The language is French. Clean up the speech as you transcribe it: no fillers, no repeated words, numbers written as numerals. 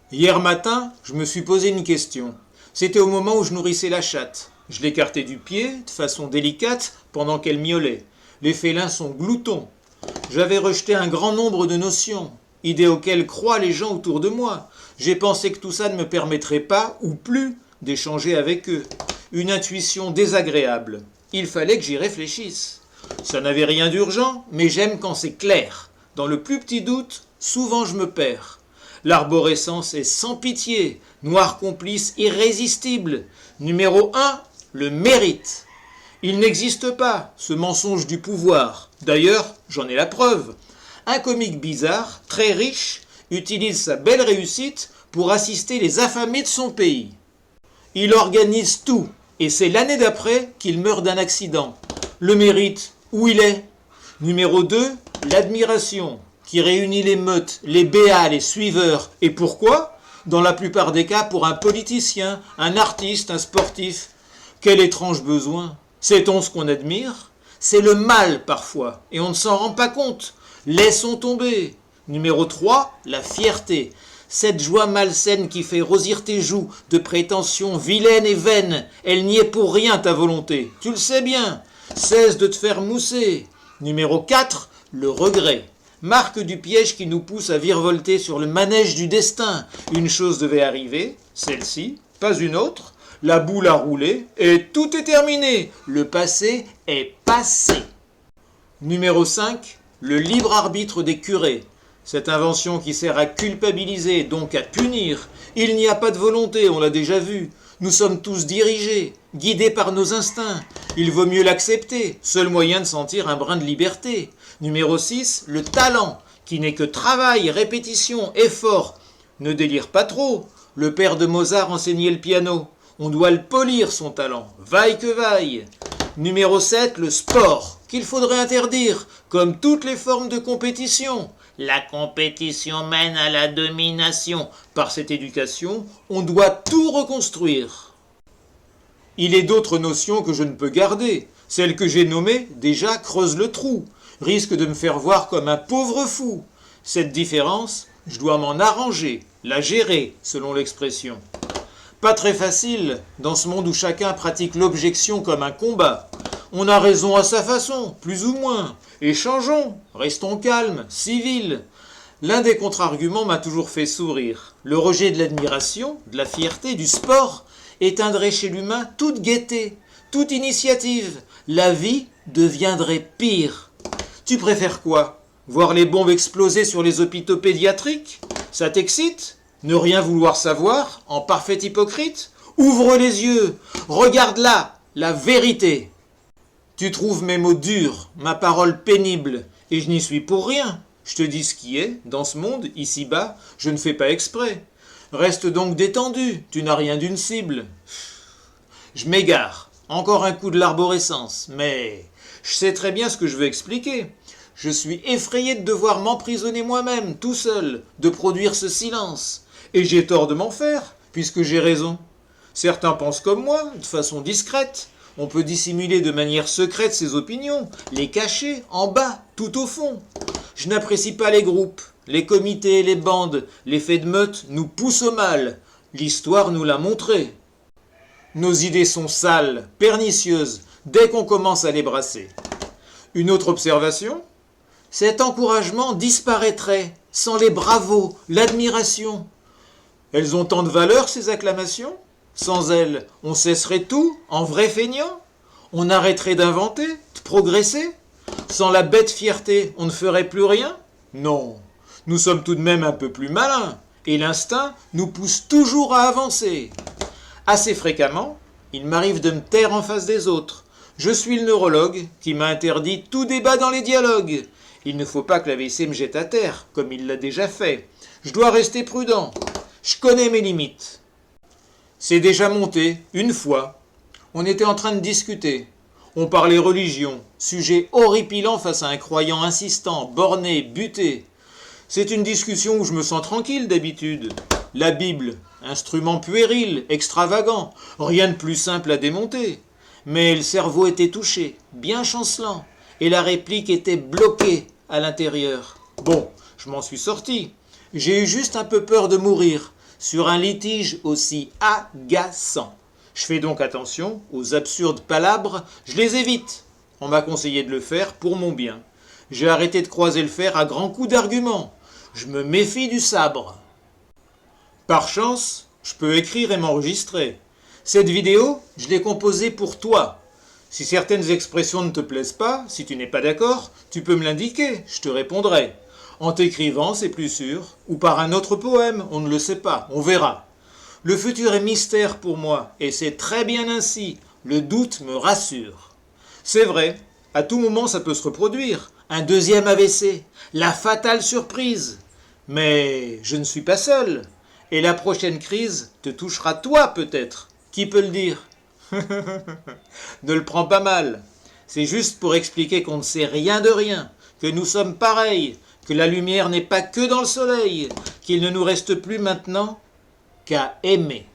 Hier matin, je me suis posé une question. C'était au moment où je nourrissais la chatte. Je l'écartais du pied, de façon délicate, pendant qu'elle miaulait. Les félins sont gloutons. J'avais rejeté un grand nombre de notions, idées auxquelles croient les gens autour de moi. J'ai pensé que tout ça ne me permettrait pas, ou plus, d'échanger avec eux. Une intuition désagréable. Il fallait que j'y réfléchisse. Ça n'avait rien d'urgent, mais j'aime quand c'est clair. Dans le plus petit doute, souvent je me perds. L'arborescence est sans pitié, noir complice irrésistible. Numéro 1, le mérite. Il n'existe pas, ce mensonge du pouvoir. D'ailleurs, j'en ai la preuve. Un comique bizarre, très riche, utilise sa belle réussite pour assister les affamés de son pays. Il organise tout, et c'est l'année d'après qu'il meurt d'un accident. Le mérite, où il est? Numéro 2, l'admiration, qui réunit les meutes, les béats, les suiveurs. Et pourquoi? Dans la plupart des cas, pour un politicien, un artiste, un sportif. Quel étrange besoin! Sait-on ce qu'on admire? C'est le mal parfois, et on ne s'en rend pas compte. Laissons tomber. Numéro 3, la fierté. Cette joie malsaine qui fait rosir tes joues de prétentions vilaines et vaines, elle n'y est pour rien ta volonté. Tu le sais bien. Cesse de te faire mousser. Numéro 4, le regret. Marque du piège qui nous pousse à virevolter sur le manège du destin. Une chose devait arriver, celle-ci, pas une autre. La boule a roulé et tout est terminé. Le passé est passé. Numéro 5, le libre arbitre des curés. Cette invention qui sert à culpabiliser, donc à punir. Il n'y a pas de volonté, on l'a déjà vu. Nous sommes tous dirigés, guidés par nos instincts. Il vaut mieux l'accepter, seul moyen de sentir un brin de liberté. Numéro 6, le talent, qui n'est que travail, répétition, effort. Ne délire pas trop. Le père de Mozart enseignait le piano. On doit le polir, son talent, vaille que vaille. Numéro 7, le sport, qu'il faudrait interdire, comme toutes les formes de compétition. La compétition mène à la domination. Par cette éducation, on doit tout reconstruire. Il est d'autres notions que je ne peux garder. Celle que j'ai nommée, déjà, creuse le trou, risque de me faire voir comme un pauvre fou. Cette différence, je dois m'en arranger, la gérer, selon l'expression. Pas très facile, dans ce monde où chacun pratique l'objection comme un combat. On a raison à sa façon, plus ou moins. Échangeons, restons calmes, civils. L'un des contre-arguments m'a toujours fait sourire. Le rejet de l'admiration, de la fierté, du sport éteindrait chez l'humain toute gaieté, toute initiative. La vie deviendrait pire. Tu préfères quoi? Voir les bombes exploser sur les hôpitaux pédiatriques? Ça t'excite? Ne rien vouloir savoir, en parfait hypocrite? Ouvre les yeux, regarde là, la vérité. Tu trouves mes mots durs, ma parole pénible, et je n'y suis pour rien. Je te dis ce qui est, dans ce monde, ici-bas, je ne fais pas exprès. Reste donc détendu, tu n'as rien d'une cible. Je m'égare, encore un coup de l'arborescence, mais je sais très bien ce que je veux expliquer. Je suis effrayé de devoir m'emprisonner moi-même, tout seul, de produire ce silence. Et j'ai tort de m'en faire, puisque j'ai raison. Certains pensent comme moi, de façon discrète. On peut dissimuler de manière secrète ses opinions, les cacher en bas, tout au fond. Je n'apprécie pas les groupes, les comités, les bandes, l'effet de meute nous pousse au mal. L'histoire nous l'a montré. Nos idées sont sales, pernicieuses, dès qu'on commence à les brasser. Une autre observation? Cet encouragement disparaîtrait sans les bravos, l'admiration. Elles ont tant de valeur, ces acclamations? Sans elles, on cesserait tout, en vrai feignant? On arrêterait d'inventer, de progresser? Sans la bête fierté, on ne ferait plus rien? Non, nous sommes tout de même un peu plus malins, et l'instinct nous pousse toujours à avancer. Assez fréquemment, il m'arrive de me taire en face des autres. Je suis le neurologue qui m'a interdit tout débat dans les dialogues. Il ne faut pas que la WC me jette à terre, comme il l'a déjà fait. Je dois rester prudent. Je connais mes limites. C'est déjà monté, une fois. On était en train de discuter. On parlait religion, sujet horripilant face à un croyant insistant, borné, buté. C'est une discussion où je me sens tranquille d'habitude. La Bible, instrument puéril, extravagant, rien de plus simple à démonter. Mais le cerveau était touché, bien chancelant, et la réplique était bloquée à l'intérieur. Bon, je m'en suis sorti. J'ai eu juste un peu peur de mourir. sur un litige aussi agaçant. Je fais donc attention aux absurdes palabres, je les évite. On m'a conseillé de le faire pour mon bien. J'ai arrêté de croiser le fer à grands coups d'arguments. Je me méfie du sabre. Par chance, je peux écrire et m'enregistrer. Cette vidéo, je l'ai composée pour toi. Si certaines expressions ne te plaisent pas, si tu n'es pas d'accord, tu peux me l'indiquer, je te répondrai. En t'écrivant, c'est plus sûr, ou par un autre poème, on ne le sait pas, on verra. Le futur est mystère pour moi, et c'est très bien ainsi, le doute me rassure. C'est vrai, à tout moment ça peut se reproduire, un deuxième AVC, la fatale surprise. Mais je ne suis pas seul, et la prochaine crise te touchera toi peut-être, qui peut le dire? Ne le prends pas mal. C'est juste pour expliquer qu'on ne sait rien de rien, que nous sommes pareils, que la lumière n'est pas que dans le soleil, qu'il ne nous reste plus maintenant qu'à aimer.